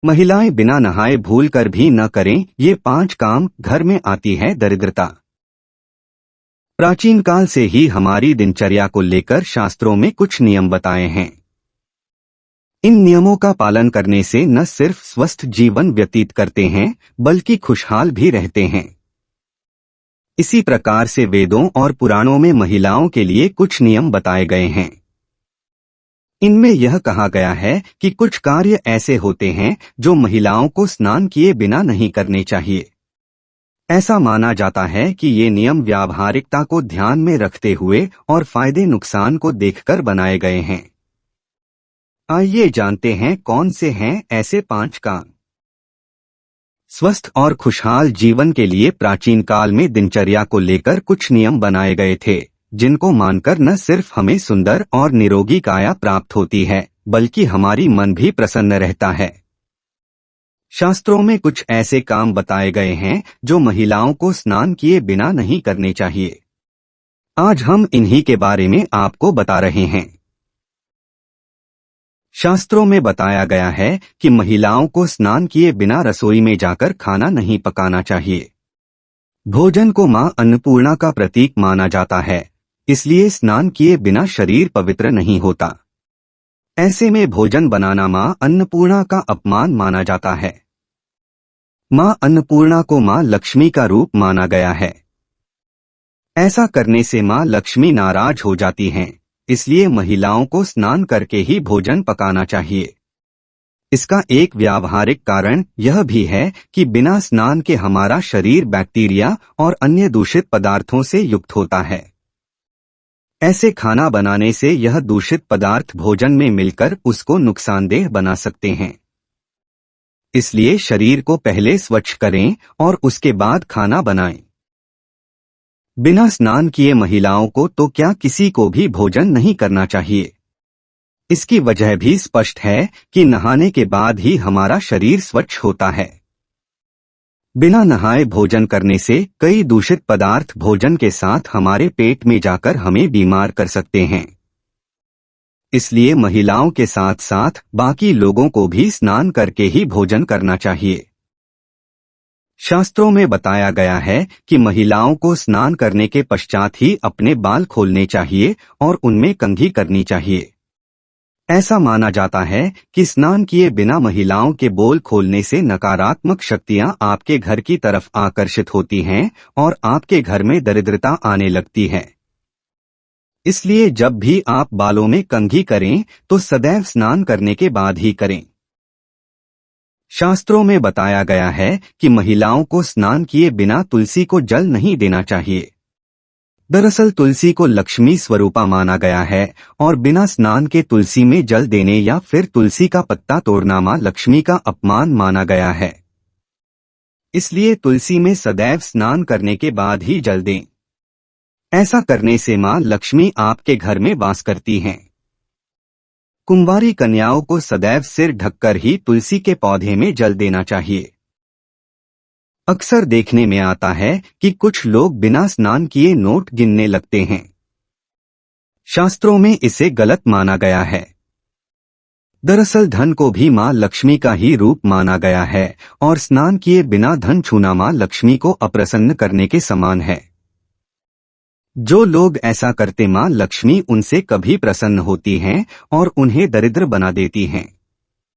महिलाएं बिना नहाए भूल कर भी न करें ये 5 काम, घर में आती है दरिद्रता। प्राचीन काल से ही हमारी दिनचर्या को लेकर शास्त्रों में कुछ नियम बताए हैं। इन नियमों का पालन करने से न सिर्फ स्वस्थ जीवन व्यतीत करते हैं बल्कि खुशहाल भी रहते हैं। इसी प्रकार से वेदों और पुराणों में महिलाओं के लिए कुछ नियम बताए गए हैं। इनमें यह कहा गया है कि कुछ कार्य ऐसे होते हैं जो महिलाओं को स्नान किए बिना नहीं करने चाहिए। ऐसा माना जाता है कि ये नियम व्यावहारिकता को ध्यान में रखते हुए और फायदे नुकसान को देखकर बनाए गए हैं। आइए जानते हैं कौन से हैं ऐसे 5 काम। स्वस्थ और खुशहाल जीवन के लिए प्राचीन काल में दिनचर्या को लेकर कुछ नियम बनाए गए थे, जिनको मानकर न सिर्फ हमें सुंदर और निरोगी काया प्राप्त होती है बल्कि हमारी मन भी प्रसन्न रहता है। शास्त्रों में कुछ ऐसे काम बताए गए हैं जो महिलाओं को स्नान किए बिना नहीं करने चाहिए। आज हम इन्हीं के बारे में आपको बता रहे हैं। शास्त्रों में बताया गया है कि महिलाओं को स्नान किए बिना रसोई में जाकर खाना नहीं पकाना चाहिए। भोजन को मां अन्नपूर्णा का प्रतीक माना जाता है, इसलिए स्नान किए बिना शरीर पवित्र नहीं होता। ऐसे में भोजन बनाना मां अन्नपूर्णा का अपमान माना जाता है। मां अन्नपूर्णा को मां लक्ष्मी का रूप माना गया है। ऐसा करने से मां लक्ष्मी नाराज हो जाती हैं, इसलिए महिलाओं को स्नान करके ही भोजन पकाना चाहिए। इसका एक व्यावहारिक कारण यह भी है कि बिना स्नान के हमारा शरीर बैक्टीरिया और अन्य दूषित पदार्थों से युक्त होता है। ऐसे खाना बनाने से यह दूषित पदार्थ भोजन में मिलकर उसको नुकसानदेह बना सकते हैं। इसलिए शरीर को पहले स्वच्छ करें और उसके बाद खाना बनाएं। बिना स्नान किए महिलाओं को तो क्या किसी को भी भोजन नहीं करना चाहिए। इसकी वजह भी स्पष्ट है कि नहाने के बाद ही हमारा शरीर स्वच्छ होता है। बिना नहाए भोजन करने से कई दूषित पदार्थ भोजन के साथ हमारे पेट में जाकर हमें बीमार कर सकते हैं। इसलिए महिलाओं के साथ साथ बाकी लोगों को भी स्नान करके ही भोजन करना चाहिए। शास्त्रों में बताया गया है कि महिलाओं को स्नान करने के पश्चात ही अपने बाल खोलने चाहिए और उनमें कंघी करनी चाहिए। ऐसा माना जाता है कि स्नान किए बिना महिलाओं के बोल खोलने से नकारात्मक शक्तियां आपके घर की तरफ आकर्षित होती हैं और आपके घर में दरिद्रता आने लगती है। इसलिए जब भी आप बालों में कंघी करें तो सदैव स्नान करने के बाद ही करें। शास्त्रों में बताया गया है कि महिलाओं को स्नान किए बिना तुलसी को जल नहीं देना चाहिए। दरअसल तुलसी को लक्ष्मी स्वरूपा माना गया है और बिना स्नान के तुलसी में जल देने या फिर तुलसी का पत्ता तोड़ना मां लक्ष्मी का अपमान माना गया है। इसलिए तुलसी में सदैव स्नान करने के बाद ही जल दें। ऐसा करने से मां लक्ष्मी आपके घर में वास करती हैं। कुंवारी कन्याओं को सदैव सिर ढककर ही तुलसी के पौधे में जल देना चाहिए। अक्सर देखने में आता है कि कुछ लोग बिना स्नान किए नोट गिनने लगते हैं। शास्त्रों में इसे गलत माना गया है। दरअसल धन को भी मां लक्ष्मी का ही रूप माना गया है और स्नान किए बिना धन छूना मां लक्ष्मी को अप्रसन्न करने के समान है। जो लोग ऐसा करते मां लक्ष्मी उनसे कभी प्रसन्न होती हैं और उन्हें दरिद्र बना देती हैं।